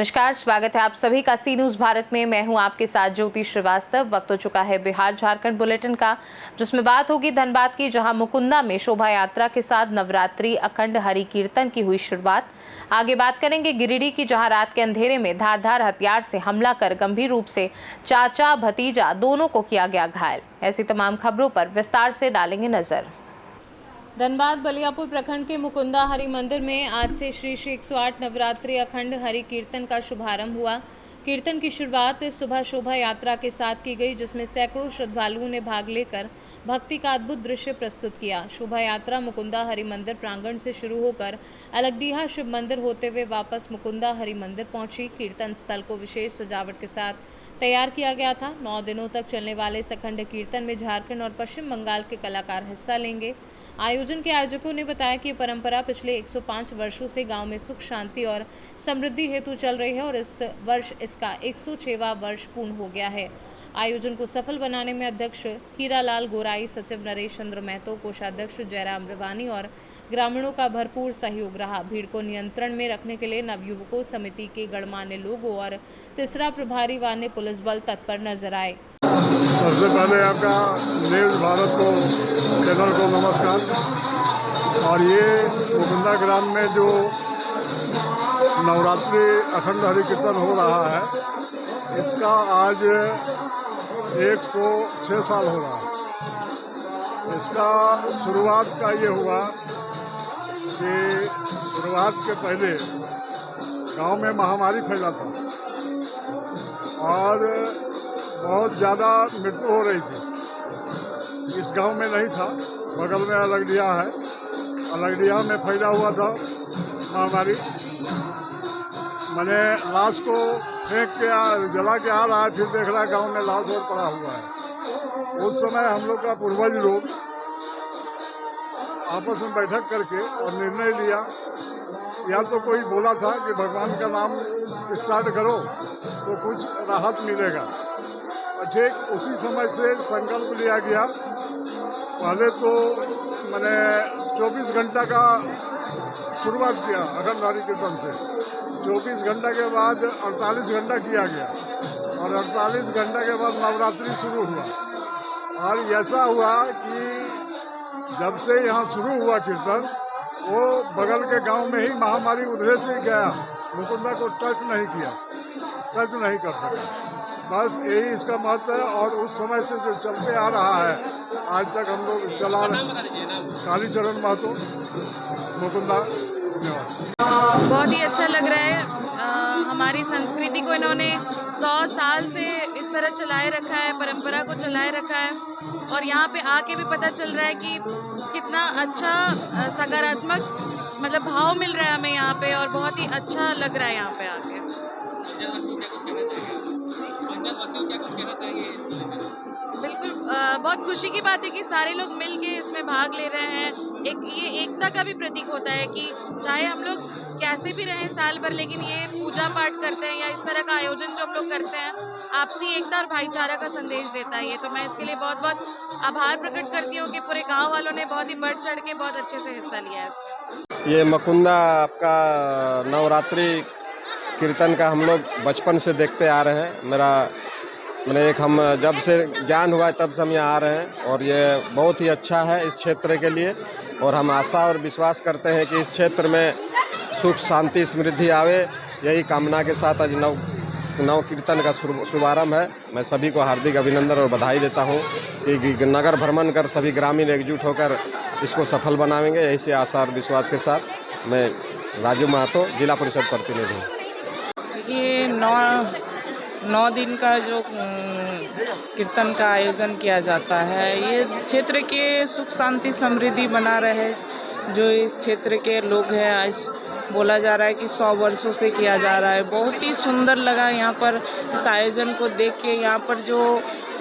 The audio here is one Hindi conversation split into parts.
नमस्कार, स्वागत है आप सभी का सी न्यूज भारत में। मैं हूं आपके साथ ज्योति श्रीवास्तव। वक्त हो चुका है बिहार झारखंड बुलेटिन का, जिसमें बात होगी धनबाद की, जहां मुकुंदा में शोभा यात्रा के साथ नवरात्रि अखंड हरि कीर्तन की हुई शुरुआत। आगे बात करेंगे गिरिडीह की, जहां रात के अंधेरे में धारदार हथियार से हमला कर गंभीर रूप से चाचा भतीजा दोनों को किया गया घायल। ऐसी तमाम खबरों पर विस्तार से डालेंगे नजर। धनबाद बलियापुर प्रखंड के मुकुंदा हरि मंदिर में आज से श्री 108 नवरात्रि अखंड हरि कीर्तन का शुभारंभ हुआ। कीर्तन की शुरुआत सुबह शोभा यात्रा के साथ की गई, जिसमें सैकड़ों श्रद्धालुओं ने भाग लेकर भक्ति का अद्भुत दृश्य प्रस्तुत किया। शोभा यात्रा मुकुंदा हरि मंदिर प्रांगण से शुरू होकर अलगडीहा शिव मंदिर होते हुए वापस मुकुंदा हरि मंदिर पहुंची। कीर्तन स्थल को विशेष सजावट के साथ तैयार किया गया था। 9 दिनों तक चलने वाले इस अखंड कीर्तन में झारखंड और पश्चिम बंगाल के कलाकार हिस्सा लेंगे। आयोजन के आयोजकों ने बताया कि परंपरा पिछले 105 वर्षों से गांव में सुख शांति और समृद्धि हेतु चल रही है और इस वर्ष इसका 106वां वर्ष पूर्ण हो गया है। आयोजन को सफल बनाने में अध्यक्ष हीरालाल गोराई, सचिव नरेश चंद्र महतो, कोषाध्यक्ष जयराम रवानी और ग्रामीणों का भरपूर सहयोग रहा। भीड़ को नियंत्रण में रखने के लिए नवयुवकों समिति के गणमान्य लोगों और तीसरा प्रभारी वान्य पुलिस बल तत्पर नजर आए। सबसे पहले आपका न्यूज़ भारत को चैनल को नमस्कार। और ये मुकुंदा ग्राम में जो नवरात्रि अखंड हरि कीर्तन हो रहा है, इसका आज 106 साल हो रहा है। इसका शुरुआत का ये हुआ कि शुरुआत के पहले गांव में महामारी फैला था और बहुत ज़्यादा मृत्यु हो रही थी। इस गांव में नहीं था, बगल में अलगडीहा है, अलगडीहा में फैला हुआ था महामारी। मैंने लाश को फेंक के जला के आ रहा है, फिर देख रहा है गांव में लाश और पड़ा हुआ है। उस समय हम लोग का पूर्वज लोग आपस में बैठक करके और निर्णय लिया, या तो कोई बोला था कि भगवान का नाम स्टार्ट करो तो कुछ राहत मिलेगा। ठीक उसी समय से संकल्प लिया गया। पहले तो मैंने 24 घंटा का शुरुआत किया अखंड हरि कीर्तन से। 24 घंटा के बाद 48 घंटा किया गया और 48 घंटा के बाद नवरात्रि शुरू हुआ। और ऐसा हुआ कि जब से यहाँ शुरू हुआ कीर्तन, वो बगल के गांव में ही महामारी उधरे से ही गया, मुकुंदा को टच नहीं किया, टच नहीं कर सका। बस यही इसका महत्व है। और उस समय से जो चलते आ रहा है आज तक हम लोग चला रहे हैं। कालीचरण महतो, मुकुंदा। धन्यवाद। बहुत ही अच्छा लग रहा है। हमारी संस्कृति को इन्होंने 100 साल से इस तरह चलाए रखा है, परंपरा को चलाए रखा है। और यहाँ पे आके भी पता चल रहा है कि कितना अच्छा सकारात्मक मतलब भाव मिल रहा है हमें यहाँ पे, और बहुत ही अच्छा लग रहा है यहाँ पे आके। बिल्कुल, बहुत खुशी की बात है कि सारे लोग मिल के इसमें भाग ले रहे हैं। ये एकता का भी प्रतीक होता है कि चाहे हम लोग कैसे भी रहें साल भर, लेकिन ये पूजा पाठ करते हैं या इस तरह का आयोजन जो हम लोग करते हैं, आपसी एकता और भाईचारा का संदेश देता है ये। तो मैं इसके लिए बहुत बहुत आभार प्रकट करती हूँ कि पूरे गाँव वालों ने बहुत ही बढ़ चढ़ के बहुत अच्छे से हिस्सा लिया है इसमें। ये मुकुंदा आपका नवरात्रि कीर्तन का हम लोग बचपन से देखते आ रहे हैं। हम जब से ज्ञान हुआ है तब से हम यहाँ आ रहे हैं, और ये बहुत ही अच्छा है इस क्षेत्र के लिए। और हम आशा और विश्वास करते हैं कि इस क्षेत्र में सुख शांति समृद्धि आवे, यही कामना के साथ आज नव कीर्तन का शुभारंभ है। मैं सभी को हार्दिक अभिनंदन और बधाई देता हूँ कि नगर भ्रमण कर सभी ग्रामीण एकजुट होकर इसको सफल बनाएंगे। यही से आशा और विश्वास के साथ मैं राजू महतो, जिला परिषद प्रतिनिधि हूँ। ये 9 दिन का जो कीर्तन का आयोजन किया जाता है, ये क्षेत्र के सुख शांति समृद्धि बना रहे। जो इस क्षेत्र के लोग हैं, आज बोला जा रहा है कि 100 वर्षों से किया जा रहा है। बहुत ही सुंदर लगा यहाँ पर इस आयोजन को देख के। यहाँ पर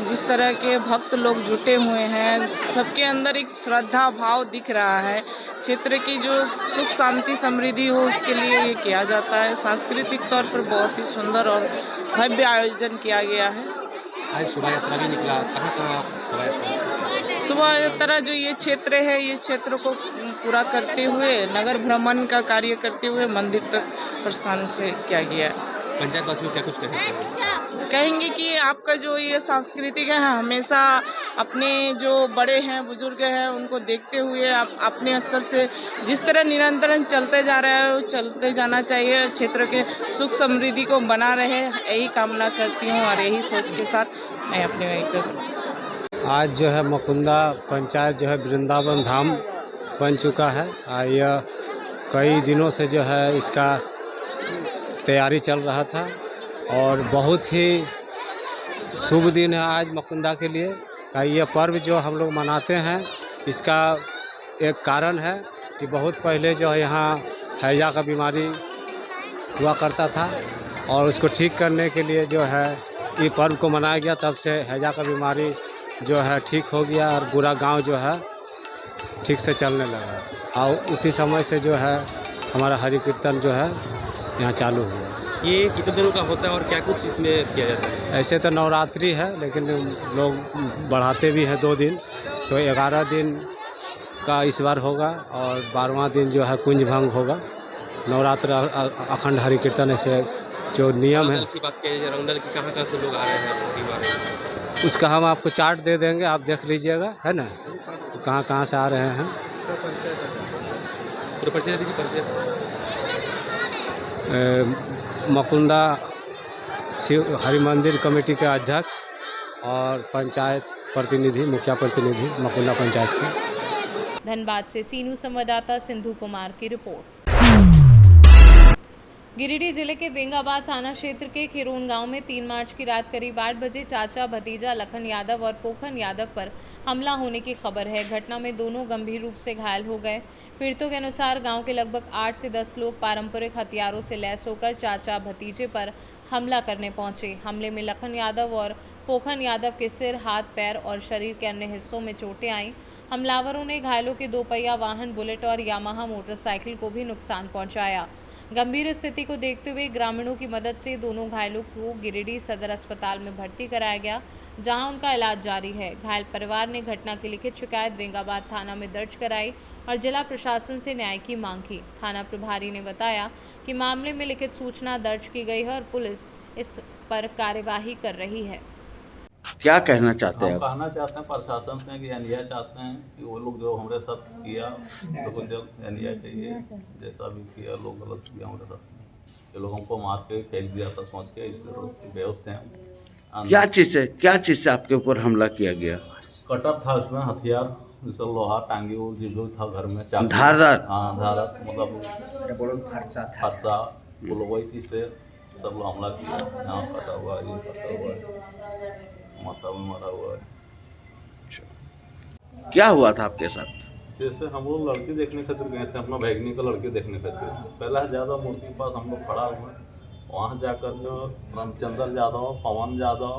जिस तरह के भक्त लोग जुटे हुए हैं, सबके अंदर एक श्रद्धा भाव दिख रहा है। क्षेत्र की जो सुख शांति समृद्धि हो, उसके लिए ये किया जाता है। सांस्कृतिक तौर पर बहुत ही सुंदर और भव्य आयोजन किया गया है। आज शोभा यात्रा भी निकला, कहाँ शोभा यात्रा? शोभा यात्रा जो ये क्षेत्र है, ये क्षेत्र को पूरा करते हुए नगर भ्रमण का कार्य करते हुए मंदिर तक प्रस्थान से किया गया है। पंचायत वासियों क्या कुछ कहेंगे? कहेंगे कि आपका जो ये सांस्कृतिक है हमेशा अपने जो बड़े हैं बुजुर्ग हैं उनको देखते हुए आप अपने स्तर से जिस तरह निरंतर चलते जा रहा है वो चलते जाना चाहिए। क्षेत्र के सुख समृद्धि को बना रहे यही कामना करती हूँ और यही सोच के साथ मैं अपने वही आज जो है मुकुंदा पंचायत जो है वृंदावन धाम बन चुका है। यह कई दिनों से जो है इसका तैयारी चल रहा था और बहुत ही शुभ दिन है आज मुकुंदा के लिए का यह पर्व जो हम लोग मनाते हैं। इसका एक कारण है कि बहुत पहले जो है यहाँ हैजा का बीमारी हुआ करता था और उसको ठीक करने के लिए जो है ये पर्व को मनाया गया। तब से हैजा का बीमारी जो है ठीक हो गया और पूरा गांव जो है ठीक से चलने लगा और उसी समय से जो है हमारा हरि कीर्तन जो है यहाँ चालू हुआ। ये कितने दिनों का होता है और क्या कुछ इसमें किया जाता है? ऐसे तो नवरात्रि है लेकिन लोग बढ़ाते भी हैं 2 दिन, तो 11 दिन का इस बार होगा और 12वां दिन जो है कुंज भंग होगा। नवरात्र अखंड हरि कीर्तन ऐसे जो नियम है। की बात किया जाए की कहाँ से लोग आ रहे हैं? उसका हम आपको चार्ट दे देंगे, आप देख लीजिएगा, है ना, कहाँ से आ रहे हैं। मुकुंदा शिव हरि मंदिर कमेटी के अध्यक्ष और पंचायत प्रतिनिधि, मुखिया प्रतिनिधि मुकुंदा पंचायत के। धनबाद से सी न्यूज़ संवाददाता सिंधु कुमार की रिपोर्ट। गिरिडीह जिले के बेंगाबाद थाना क्षेत्र के खिरोन गांव में 3 मार्च की रात करीब 8 बजे चाचा भतीजा लखन यादव और पोखन यादव पर हमला होने की खबर है। घटना में दोनों गंभीर रूप से घायल हो गए। पीड़ितों के अनुसार गांव के लगभग 8 से 10 लोग पारंपरिक हथियारों से लैस होकर चाचा भतीजे पर हमला करने पहुंचे। हमले में लखन यादव और पोखन यादव के सिर, हाथ, पैर और शरीर के अन्य हिस्सों में चोटें आईं। हमलावरों ने घायलों के 2 पहिया वाहन बुलेट और यामाहा मोटरसाइकिल को भी नुकसान पहुँचाया। गंभीर स्थिति को देखते हुए ग्रामीणों की मदद से दोनों घायलों को गिरिडीह सदर अस्पताल में भर्ती कराया गया, जहां उनका इलाज जारी है। घायल परिवार ने घटना की लिखित शिकायत बेंगाबाद थाना में दर्ज कराई और जिला प्रशासन से न्याय की मांग की। थाना प्रभारी ने बताया कि मामले में लिखित सूचना दर्ज की गई है और पुलिस इस पर कार्यवाही कर रही है। क्या कहना चाहते हैं हम आप? कहना चाहते हैं प्रशासन से कि न्याय चाहते हैं कि वो लोग जो हमारे साथ किया तो जल्द न्याय चाहिए। जैसा भी किया लोग गलत किया हमारे साथ, ये लोग हमको मार के फेंक दिया था सोच के, इसलिए बेहोश थे हम। क्या चीज़ से आपके ऊपर हमला किया गया? कटर था उसमें, हथियार जैसे लोहा टांगी वो जो था घर में, धारदार? हाँ धारदार, मतलब फरसा वो लोग वही चीज़ से सब लोग हमला किया। यहाँ कटा हुआ है, ये कटा हुआ है, माथा में मरा हुआ है। क्या हुआ था आपके साथ? जैसे हम लोग लड़की देखने खातिर गए थे, अपना भैगनी का लड़की देखने खातिर। पहला ज़्यादा मूर्ति के पास हम लोग खड़ा हुए, वहाँ जाकर जो रामचंद्र यादव, पवन यादव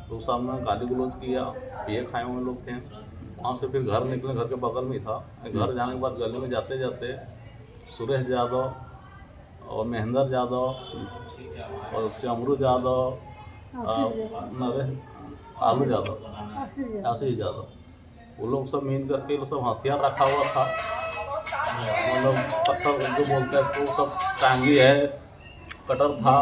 तो सामने गाली गलौज किया, ये खाए हुए लोग थे। वहाँ से फिर घर निकले, घर के बगल में ही था। घर जाने के बाद गली में जाते जाते सुरेश यादव और महेंद्र यादव और चमरू यादव, आलू यादव, आशीष यादव, वो लोग सब मिल करके सब हथियार रखा हुआ था, मतलब पत्थर जो बोलते हैं उसको, सब टांगी है, कटर था,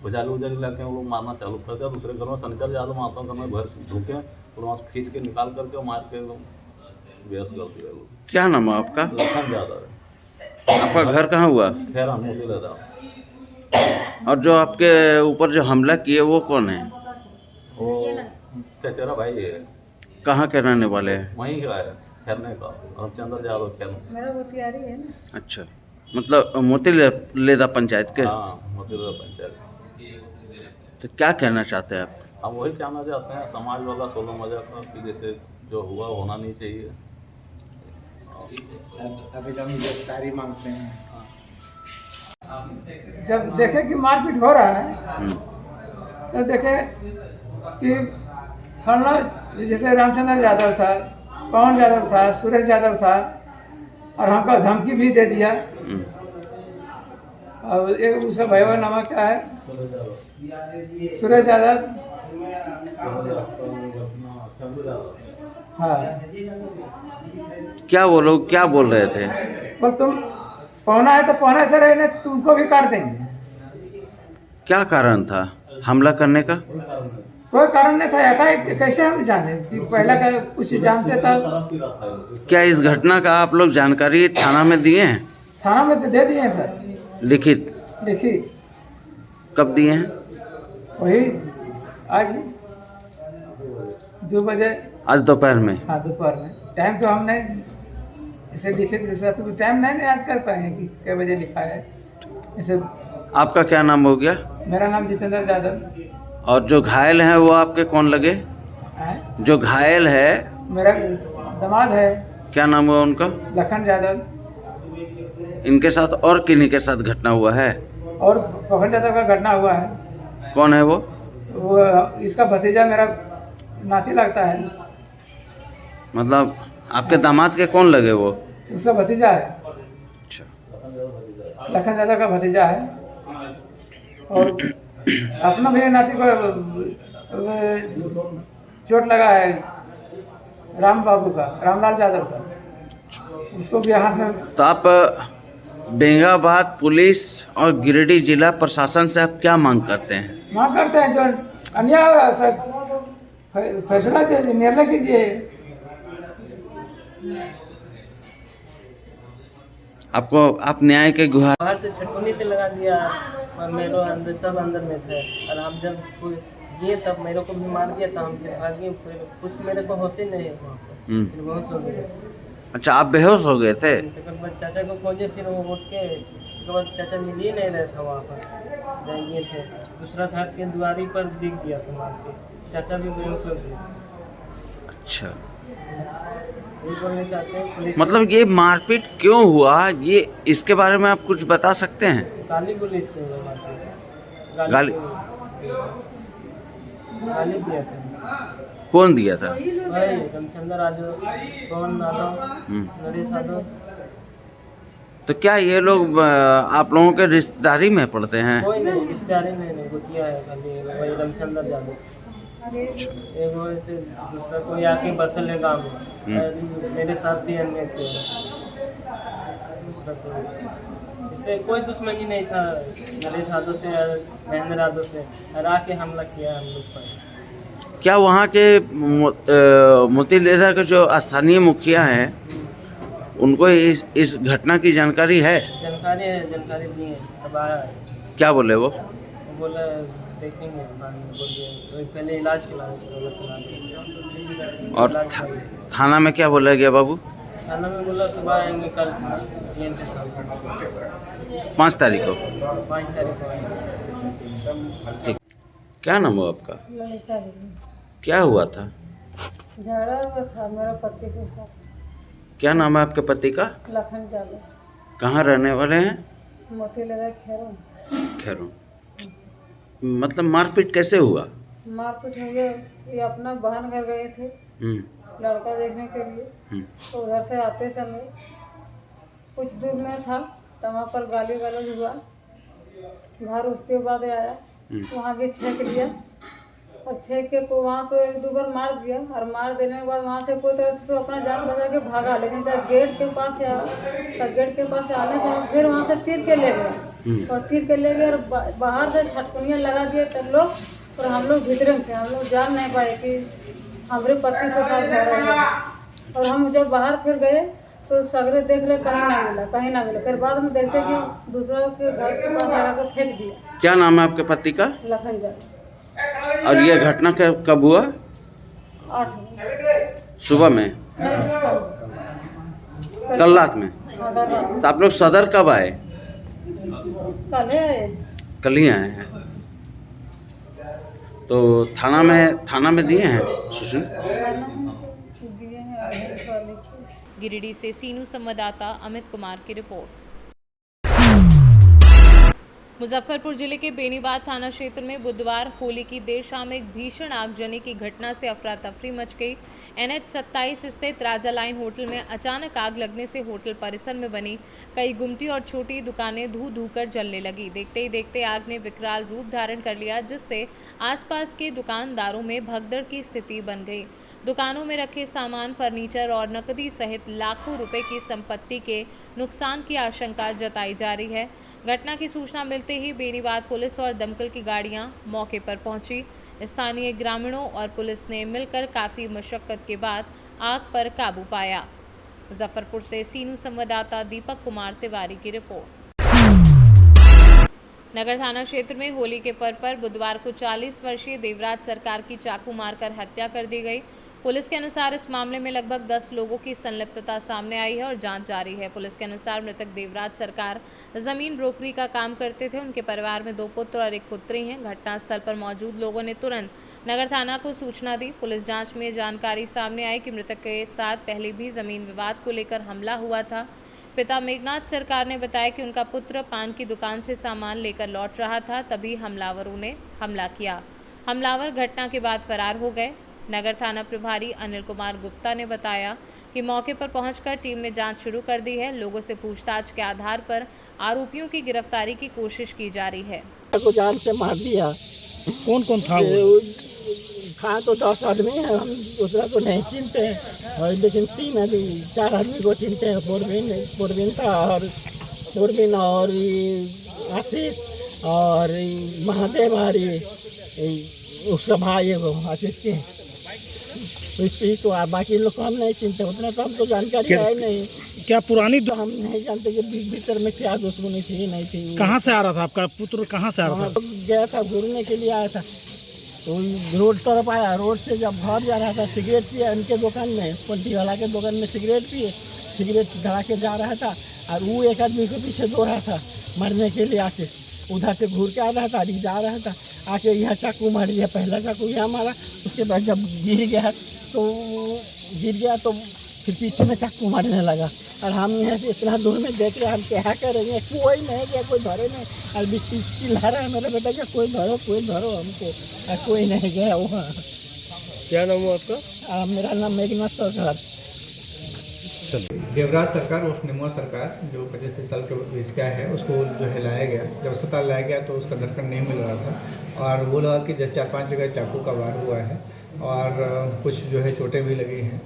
भुजाली उजाली लाके वो लोग मारना चालू कर दिया। दूसरे घर में शनिचर यादव माता घर में घर ढूके और वहाँ से खींच के निकाल करके मार के बेहोश कर दिया लोग। क्या नाम है आपका? लखन यादव है। आपका घर कहाँ हुआ? खैर मोदी लदा। और जो आपके ऊपर जो हमला किए वो कौन है? वो चचेरा भाई है। कहाँ के रहने वाले हैं? वहीं का है, खैरने का, रामचंद्र यादव खैरने। मेरा मोतिहारी है ना। अच्छा, मतलब मोतीलेदा पंचायत के? हाँ, मोतीलेदा पंचायत। तो क्या कहना चाहते हैं आप? हम वही कहना चाहते हैं समाज वाला सोलो मजा का कि जैसे जो हुआ होना नहीं चाहिए। अभी हम गिरफ्तारी मांगते हैं। जब देखे कि मारपीट हो रहा है तो देखे कि फलना जैसे रामचंद्र यादव था, पवन यादव था, सुरेश यादव था और हमको धमकी भी दे दिया। और एक उसका भैया नाम क्या है, सुरेश यादव। हाँ, क्या वो लोग क्या बोल रहे थे? और तुम पौना है तो पौना से रहे, नहीं तो तुमको भी काट देंगे। क्या कारण था हमला करने का? कोई कारण नहीं था, एकाएक कैसे हम जाने कि पहला का कुछ जानते था। क्या इस घटना का आप लोग जानकारी थाना में दिए हैं? थाना में तो दे दिए हैं सर, लिखित? देखिए कब दिए हैं? वही आज 2 बजे। आज दोपहर में? हाँ दोपहर में। टाइम तो हम नहीं इसे लिखित के साथ तो टाइम नहीं याद कर पाए कि कितने बजे लिखा है इसे। आपका क्या नाम हो गया? मेरा नाम जितेंद्र यादव। और जो घायल हैं वो आपके कौन लगे? है जो घायल है मेरा दामाद है। क्या नाम हुआ उनका? लखन यादव। इनके साथ और किन्हीं के साथ घटना हुआ है? और पकड़ यादव का घटना हुआ है। कौन है वो? इसका भतीजा मेरा नाती लगता है। मतलब आपके दामाद के कौन लगे वो? उसका भतीजा है। अच्छा। लखन यादव का भतीजा है। और अपना भी नाती को चोट लगा है, राम बाबू का, रामलाल यादव का, उसको भी हाथ में। तो आप बेंगाबाद पुलिस और गिरिडीह जिला प्रशासन से आप क्या मांग करते हैं? मांग करते हैं जो अन्याय हो रहा है सर, फैसला दीजिए, निर्णय कीजिए। आपको आप न्याय के गुहार? बाहर से छटकुनी से लगा दिया और मेरे अंदर सब अंदर में थे, और हम जब ये तब मेरे को भी मार दिया था। हम फिर भागे, फिर कुछ मेरे को होश ही नहीं है वहाँ पे, फिर बेहोश हो गए। अच्छा, आप बेहोश हो गए थे? तो बाद चाचा को खोजे, फिर वो उठ के उसके बाद चाचा मिल ही नहीं रहे था वहाँ पर, जाएंगे थे दूसरा घर के द्वारी पर दिख दिया था मार के, चाचा भी बेहोश हो गए। अच्छा, ये बोलने चाहते हैं पुलिस। मतलब ये मारपीट क्यों हुआ, ये इसके बारे में आप कुछ बता सकते हैं? गाली गुली से हुआ मारपीट। गाली गाली दिया था। कौन दिया था? भाई रामचंद्र यादव, पवन यादव, नरेश यादव। तो क्या ये लोग आप लोगों के रिश्तेदारी में पड़ते हैं? कोई नहीं रिश्तेदारी में नहीं, गुतिया है खाली वही रामचंद्र यादव। एक वो से दूसरा कोई आके बसल है गाँव में, मेरे साथ भी अन्य थे। दूसरा कोई इससे कोई दुश्मनी नहीं था, नरेश यादव से, महेंद्र यादव से, और आके हमला किया हम लोग पर। क्या वहाँ के मोतीलेरा के जो स्थानीय मुखिया हैं उनको इस घटना की जानकारी है? जानकारी है, जानकारी दी है, अब आया है। क्या बोले वो? बोले देखेंगे, बोलिए पहले इलाज खिलाए। और थाना में क्या बोला गया बाबू? थाना में बोला सुबह आएंगे कल 5 तारीख को। 5 तारीख को आएंगे। ठीक। क्या नाम हो आपका? ललिता। क्या हुआ था? झगड़ा हुआ था मेरा पति के साथ। क्या नाम है आपके पति का? लखन यादव। कहाँ रहने वाले हैं? मोतीलेरा खैरों। मतलब मारपीट कैसे हुआ? मारपीट हो गया, ये अपना बहन घर गए थे लड़का देखने के लिए। तो उधर से आते समय कुछ दूर में था, तो वहाँ पर गाली गलौज हुआ। घर उसके बाद आया, वहाँ भी छेक दिया, और छेक के को वहाँ तो 1-2 बार मार दिया। और मार देने के बाद वहाँ से कोई तरह से तो अपना जान बचा के भागा, लेकिन जब गेट के पास आया तो गेट के पास आने से फिर वहाँ से तीर के ले गए, और तीर के ले गए और बाहर से छटकुनियाँ लगा दिए तब लोग। और हम लोग भीतर थे, हम लोग जान नहीं पाए कि हमारे पति के साथ झगड़ा है। और हम जब बाहर फिर गए तो सगरे देख रहे, कहीं ना मिला। फिर बाद में देखते कि दूसरा के घर के पास लगा कर फेंक दिया। क्या नाम है आपके पति का? लखन यादव। और ये घटना कब हुआ? 8 सुबह में? कल रात में? तो आप लोग सदर कब आए? कल ही आए हैं। तो थाना में दिए हैं सूचना? गिरिडीह से सीनू संवाददाता अमित कुमार की रिपोर्ट। मुजफ्फरपुर जिले के बेनीबाद थाना क्षेत्र में बुधवार होली की देर शाम एक भीषण आगजनी की घटना से अफरा तफरी मच गई। NH 27 स्थित राजा लाइन होटल में अचानक आग लगने से होटल परिसर में बनी कई गुमटी और छोटी दुकानें धू कर जलने लगी। देखते ही देखते आग ने विकराल रूप धारण कर लिया, जिससे आसपास के दुकानदारों में भगदड़ की स्थिति बन गई। दुकानों में रखे सामान, फर्नीचर और नकदी सहित लाखों रुपए की संपत्ति के नुकसान की आशंका जताई जा रही है। घटना की सूचना मिलते ही बेनीबाद पुलिस और दमकल की गाड़ियां मौके पर पहुंची। स्थानीय ग्रामीणों और पुलिस ने मिलकर काफ़ी मशक्कत के बाद आग पर काबू पाया। मुजफ्फरपुर से सीनू संवाददाता दीपक कुमार तिवारी की रिपोर्ट। नगर थाना क्षेत्र में होली के पर्व पर बुधवार को 40 वर्षीय देवराज सरकार की चाकू मारकर हत्या कर दी गई। पुलिस के अनुसार इस मामले में लगभग 10 लोगों की संलिप्तता सामने आई है और जांच जारी है। पुलिस के अनुसार मृतक देवराज सरकार जमीन ब्रोकरी का काम करते थे। उनके परिवार में 2 पुत्र और 1 पुत्री हैं। घटनास्थल पर मौजूद लोगों ने तुरंत नगर थाना को सूचना दी। पुलिस जांच में जानकारी सामने आई कि मृतक के साथ पहले भी जमीन विवाद को लेकर हमला हुआ था। पिता मेघनाथ सरकार ने बताया कि उनका पुत्र पान की दुकान से सामान लेकर लौट रहा था, तभी हमलावरों ने हमला किया। हमलावर घटना के बाद फरार हो गए। नगर थाना प्रभारी अनिल कुमार गुप्ता ने बताया कि मौके पर पहुंचकर टीम ने जांच शुरू कर दी है। लोगों से पूछताछ के आधार पर आरोपियों की गिरफ्तारी की कोशिश की जा रही है। को जान से मार दिया। कौन कौन था? था तो 10 आदमी है, हम दूसरा को नहीं चिनते हैं, और लेकिन 4 आदमी को चिनते हैं। पूर्वीन था और पूर्वीन और आशीष और महादेव और उसका भाई है वो आशीष के। तो इसकी तो बाकी लोग को हम नहीं चिनते, उतना तो हमको जानकारी है नहीं। क्या पुरानी तो हम नहीं जानते कि भीतर में क्या दुश्मनी थी नहीं थी। कहाँ से आ रहा था आपका पुत्र? कहाँ से आ रहा था? गया था घूमने के लिए आया था, तो रोड तरफ आया। रोड से जब घर जा रहा था सिगरेट पिया उनके दुकान में, पल्टी वाला के दुकान में सिगरेट पिए, सिगरेट धरा के जा रहा था और वो एक आदमी के पीछे दौड़ रहा था मरने के लिए। आशीष उधर से घूर के आ रहा था, जा रहा था, आके यहाँ चाकू मार दिया। पहला चाकू यहाँ मारा, उसके बाद जब गिर गया तो फिर पीछे में चाकू मारने लगा। और हम यहाँ से इतना दूर में देख रहे हैं, हम क्या करेंगे? कोई नहीं गया, कोई धरे नहीं। और चिल्ला रहा है मेरा बेटा क्या कोई धरो हमको, और कोई नहीं गया वहाँ। क्या नाम है आपका? मेरा नाम मेघनाथ सरकार। देवराज सरकार उर्फ निमोर सरकार जो 25-30 साल के बीच का है, उसको जो है लाया गया। जब अस्पताल लाया गया तो उसका धड़कन नहीं मिल रहा था और वो लगा कि 4-5 जगह चाकू का वार हुआ है और कुछ जो है चोटें भी लगी हैं।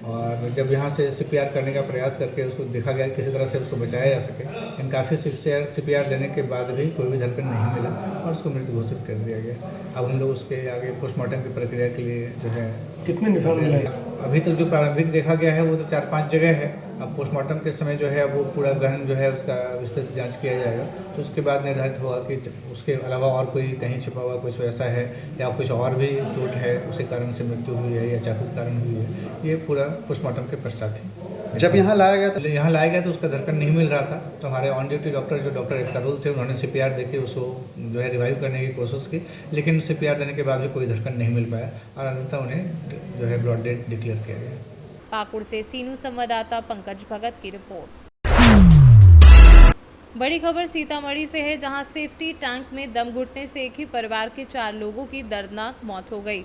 और जब यहाँ से CPR करने का प्रयास करके उसको देखा गया किसी तरह से उसको बचाया जा सके, लेकिन काफ़ी CPR देने के बाद भी कोई भी धड़कन नहीं मिला और उसको मृत घोषित कर दिया गया। अब हम लोग उसके आगे पोस्टमार्टम की प्रक्रिया के लिए जो है कितने निशान मिले? अभी तक जो प्रारंभिक देखा गया है वो तो 4-5 जगह है। अब पोस्टमार्टम के समय जो है वो पूरा गहन जो है उसका विस्तृत जांच किया जाएगा, तो उसके बाद निर्धारित होगा कि उसके अलावा और कोई कहीं छिपा हुआ कुछ वैसा है या कुछ और भी चोट है उसी कारण से मृत्यु हुई है या चाकू के कारण हुई है। ये पूरा पोस्टमार्टम के पश्चात ही। जब यहाँ लाया गया तो उसका धड़कन नहीं मिल रहा था, तो हमारे ऑन ड्यूटी डॉक्टर जो डॉक्टर इफ्तारुल थे उन्होंने CPR देके उसको जो है रिवाइव करने की कोशिश की, लेकिन CPR देने के बाद भी कोई धड़कन नहीं मिल पाया और अंततः उन्हें जो है ब्रॉड डेड डिक्लेयर किया गया। पाकुड़ से सीनू संवाददाता पंकज भगत की रिपोर्ट। बड़ी खबर सीतामढ़ी से है, जहां सेफ्टी टैंक में दम घुटने से एक ही परिवार के 4 लोगों की दर्दनाक मौत हो गई।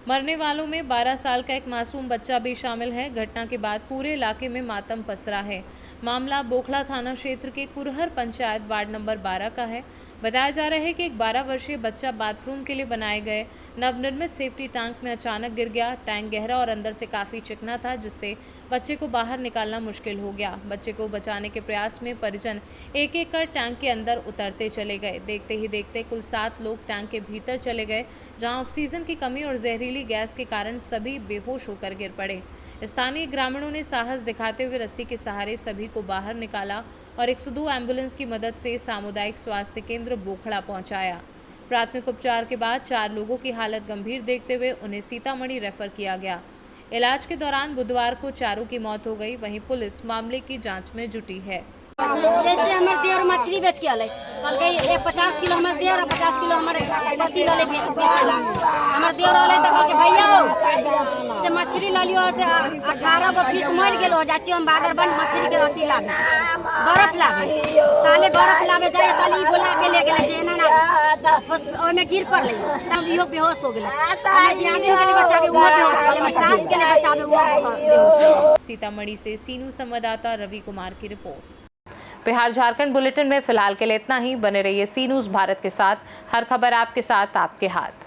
मरने वालों में 12 साल का एक मासूम बच्चा भी शामिल है। घटना के बाद पूरे इलाके में मातम पसरा है। मामला बोखला थाना क्षेत्र के कुरहर पंचायत वार्ड नंबर 12 का है। बताया जा रहा है कि एक 12 वर्षीय बच्चा बाथरूम के लिए बनाए गए नवनिर्मित सेफ्टी टैंक में अचानक गिर गया। टैंक गहरा और अंदर से काफ़ी चिकना था, जिससे बच्चे को बाहर निकालना मुश्किल हो गया। बच्चे को बचाने के प्रयास में परिजन एक एक कर टैंक के अंदर उतरते चले गए। देखते ही देखते कुल 7 लोग टैंक के भीतर चले गए, जहां ऑक्सीजन की कमी और जहरीली गैस के कारण सभी बेहोश होकर गिर पड़े। स्थानीय ग्रामीणों ने साहस दिखाते हुए रस्सी के सहारे सभी को बाहर निकाला और 102 एम्बुलेंस की मदद से सामुदायिक स्वास्थ्य केंद्र बोखड़ा पहुंचाया। प्राथमिक उपचार के बाद 4 लोगों की हालत गंभीर देखते हुए उन्हें सीतामढ़ी रेफर किया गया। इलाज के दौरान बुधवार को 4 की मौत हो गई। वहीं पुलिस मामले की जांच में जुटी है। जैसे हमारे देवर मछली बेच के आले कल गई 50 किलो हमारे देवर 50 किलो हमारे पति वाले बेचेला। हमारे देवर वाले तो कल के भैया से मछली ला लियो से 18 गो पीस मर गेल हो जाची। हम बागर बन मछली के अथी लावे बर्फ लावे ताले बर्फ लावे जाए ताली बोला के ले गेले जे ना ओय में गिर पड़ले तब इहो बेहोश हो गेले। हमें ध्यान के लिए बचावे वो बेहोश हो गेले, सांस के लिए बचावे वो बेहोश। सीतामढ़ी से सीनू संवाददाता रवि कुमार की रिपोर्ट। बिहार झारखंड बुलेटिन में फिलहाल के लिए इतना ही। बने रहिए सी न्यूज़ भारत के साथ। हर खबर आपके साथ, आपके हाथ।